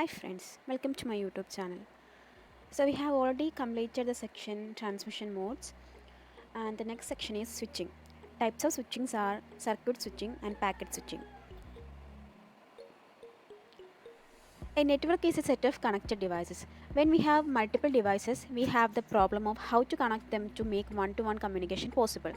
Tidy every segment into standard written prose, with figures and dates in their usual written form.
Hi friends, welcome to my YouTube channel. So we have already completed the section transmission modes, and the next section is switching. Types of switchings are circuit switching and packet switching. A network is a set of connected devices. When we have multiple devices, we have the problem of how to connect them to make one-to-one communication possible.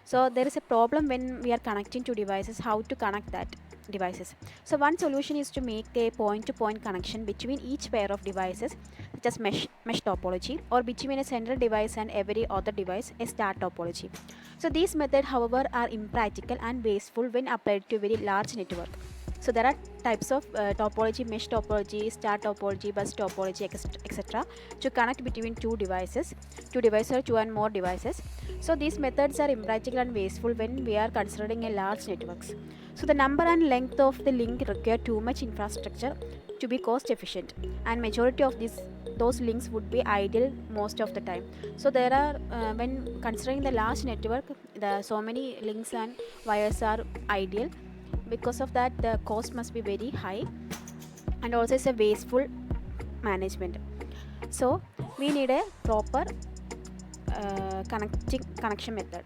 So there is a problem when we are connecting two devices, how to connect that devices. So one solution is to make a point-to-point connection between each pair of devices, such as mesh topology, or between a central device and every other device, a star topology. So these methods, however, are impractical and wasteful when applied to a very large network. So there are types of topology: mesh topology, star topology, bus topology, etc. to connect between two devices or two and more devices. So these methods are impractical and wasteful when we are considering a large networks. So the number and length of the link require too much infrastructure to be cost efficient, and majority of those links would be ideal most of the time. So there are when considering the large network, the so many links and wires are ideal. Because of that, the cost must be very high, and also it's a wasteful management. So we need a proper connection method.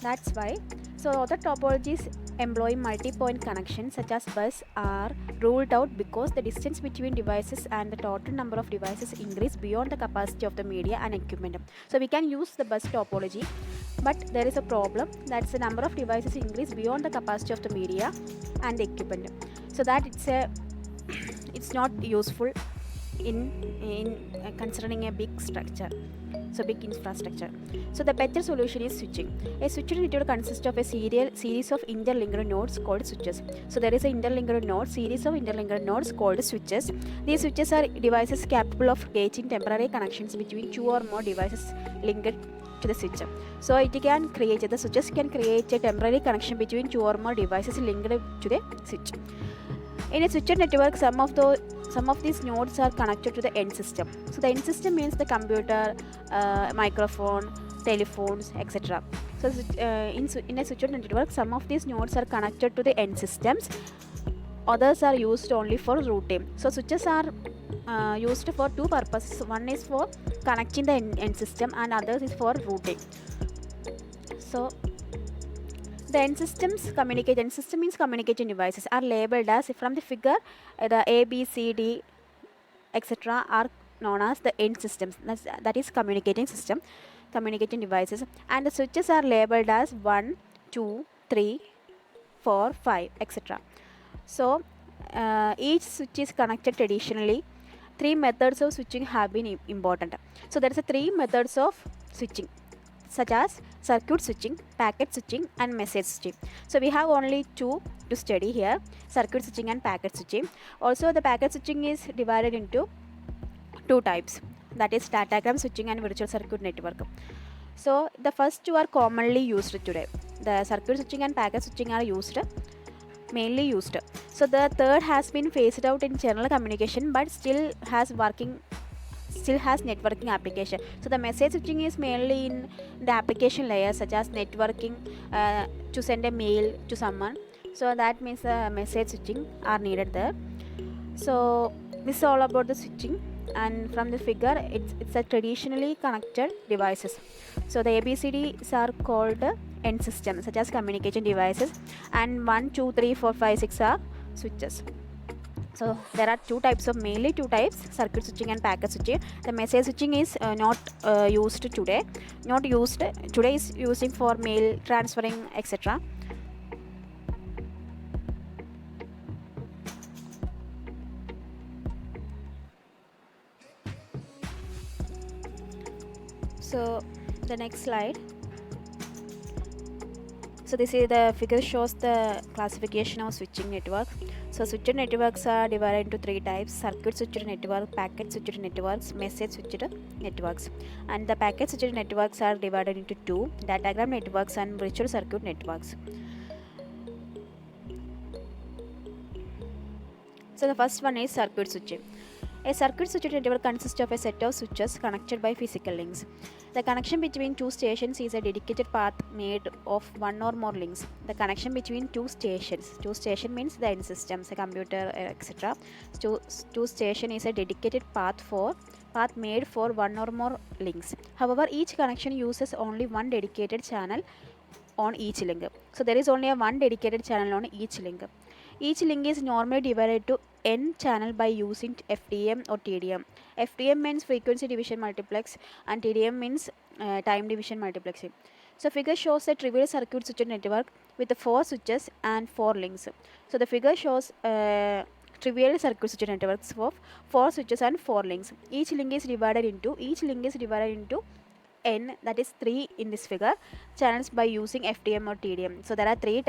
That's why, so other topologies employing multi-point connections such as bus are ruled out because the distance between devices and the total number of devices increase beyond the capacity of the media and equipment. So we can use the bus topology, but there is a problem, that's the number of devices increase beyond the capacity of the media and the equipment. So that it's not useful in considering a big structure, so big infrastructure. So the better solution is switching. A switched network consists of a series of interlinked nodes called switches. So there is an series of interlinked nodes called switches. These switches are devices capable of gauging temporary connections between two or more devices linked to the switch. So the switches can create a temporary connection between two or more devices linked to the switch. In a switched network, some of these nodes are connected to the end system. So the end system means the computer, microphone, telephones, etc. So in a switched network, some of these nodes are connected to the end systems. Others are used only for routing. So switches are used for two purposes. One is for connecting the end system, and others is for routing. So the end system means communication devices are labeled as, from the figure, the A, B, C, D, etc. are known as the end systems. That is communicating devices, and the switches are labeled as 1, 2, 3, 4, 5, etc. So each switch is connected traditionally. Three methods of switching have been important. So there is three methods of switching, such as circuit switching, packet switching, and message switching. So we have only two to study here: circuit switching and packet switching. Also, the packet switching is divided into two types, that is datagram switching and virtual circuit network. So the first two are commonly used today. The circuit switching and packet switching are mainly used. So the third has been phased out in general communication, but still has networking application. So the message switching is mainly in the application layer, such as networking, to send a mail to someone. So that means the message switching are needed there. So this is all about the switching, and from the figure, it's a traditionally connected devices. So the ABCDs are called end systems, such as communication devices, and 1, 2, 3, 4, 5, 6 are switches. So there are mainly two types: circuit switching and packet switching. The message switching is not used today. Is using for mail transferring, etc. So the next slide. So this is the figure shows the classification of switching network. So switched networks are divided into three types: circuit switched network, packet switched networks, message switched networks. And the packet switched networks are divided into two: datagram networks and virtual circuit networks. So the first one is circuit switching. A circuit switched network consists of a set of switches connected by physical links. The connection between two stations is a dedicated path made of one or more links. The connection between two station means the end systems, a computer, etc. Two station is a dedicated path made for one or more links. However, each connection uses only one dedicated channel on each link. So there is only one dedicated channel on each link. Each link is normally divided to n channel by using FDM or TDM. FDM means frequency division multiplex and TDM means time division multiplexing. So figure shows a trivial circuit switched network with the 4 switches and 4 links. So the figure shows trivial circuit switched networks of 4 switches and 4 links. Each link is divided into n, that is 3 in this figure, channels by using FDM or TDM. So there are three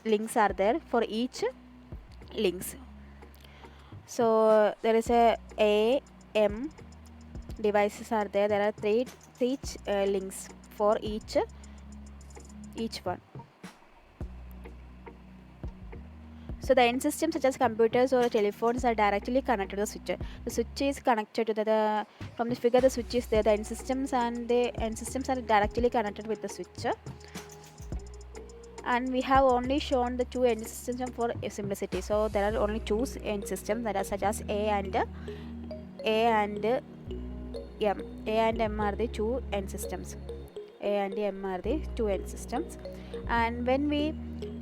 links are there for each links. So there is a M devices are there. There are three links for each one. So the end systems such as computers or telephones are directly connected to the switch. The switch is connected to from the figure the switch is there. The end systems are directly connected with the switch. And we have only shown the two end systems for simplicity. So there are only two end systems that are such as A and M. A and M are the two end systems. And when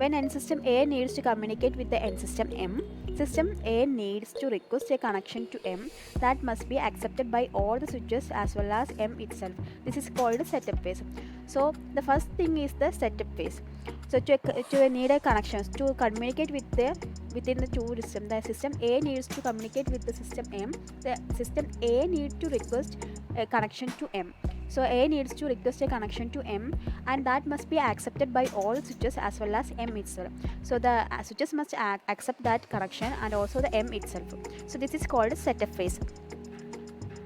end system A needs to communicate with the end system M, system A needs to request a connection to M that must be accepted by all the switches as well as M itself. This is called the setup phase. So the first thing is the setup phase. So to need a connection to communicate within the two systems, the system A needs to communicate with the system M. The system A needs to request a connection to M. So A needs to request a connection to M, and that must be accepted by all switches as well as M itself. So the switches must accept that connection and also the M itself. So this is called a setup phase.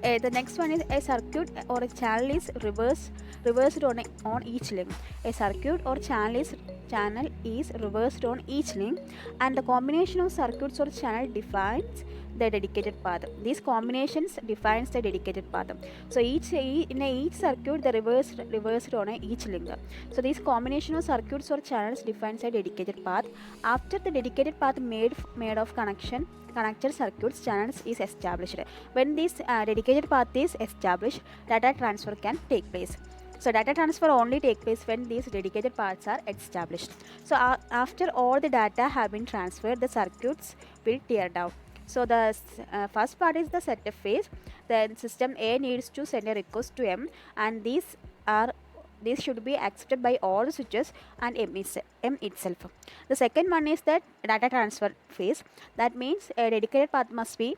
The next one is a circuit or a channel is reversed on each link. A circuit or channel is reversed on each link, and the combination of circuits or channel defines the dedicated path. These combinations defines the dedicated path. So in each circuit the reversed on each link. So this combination of circuits or channels defines a dedicated path. After the dedicated path made of connected circuits channels is established. When this dedicated path is established, data transfer can take place. So data transfer only take place when these dedicated paths are established. So after all the data have been transferred, the circuits will tear down. So the first part is the setup phase. Then system A needs to send a request to M, and these should be accepted by all the switches and M itself. The second one is the data transfer phase. That means a dedicated path must be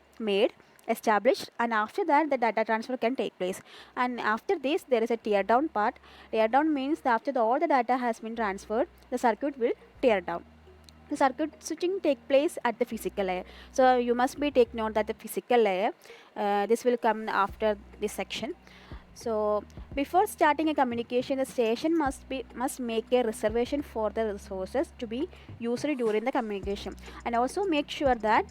established, and after that the data transfer can take place. And after this there is a tear down part. Tear down means that after all the data has been transferred, the circuit will tear down. The circuit switching take place at the physical layer. So you must take note that the physical layer, this will come after this section. So before starting a communication, the station must make a reservation for the resources to be used during the communication, and also make sure that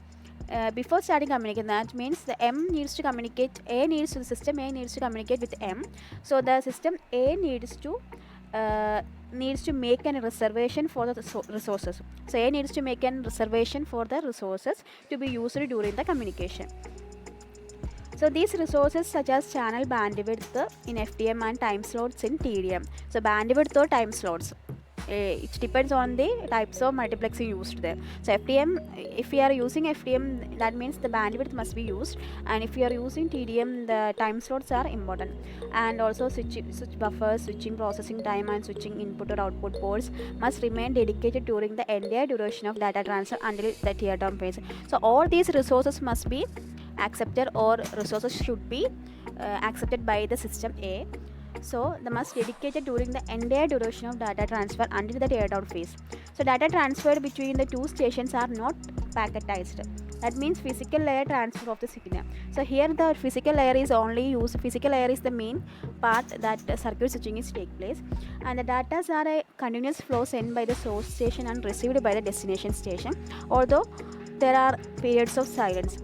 before starting communication, that means the M needs to communicate, the system A needs to communicate with M. So the system A needs to make a reservation for the resources. So A needs to make a reservation for the resources to be used during the communication. So these resources such as channel bandwidth in FDM and time slots in TDM. So bandwidth or time slots, it depends on the types of multiplexing used there. So FDM, if we are using FDM, that means the bandwidth must be used, and if we are using TDM, the time slots are important. And also switch buffers, switching processing time, and switching input or output ports must remain dedicated during the entire duration of data transfer until the tear down phase. So all these resources must be accepted, or resources should be accepted by the system A. So they must dedicated during the entire duration of data transfer until the teardown phase. So data transferred between the two stations are not packetized. That means physical layer transfer of the signal. So here the physical layer is only used. Physical layer is the main part that circuit switching is take place, and the data are a continuous flow sent by the source station and received by the destination station, although there are periods of silence.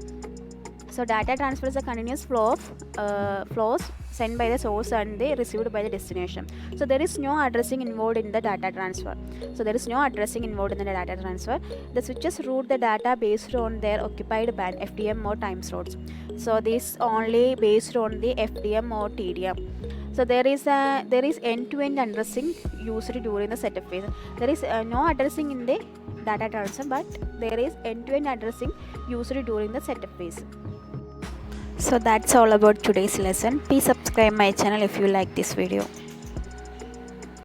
So data transfer is a continuous flow of flows sent by the source and they received by the destination. So there is no addressing involved in the data transfer. The switches route the data based on their occupied band, FDM or time slots. So this only based on the FDM or TDM. So there is end-to-end addressing used during the setup phase. There is no addressing in the data transfer, but there is end-to-end addressing used during the setup phase. So that's all about today's lesson. Please subscribe my channel if you like this video.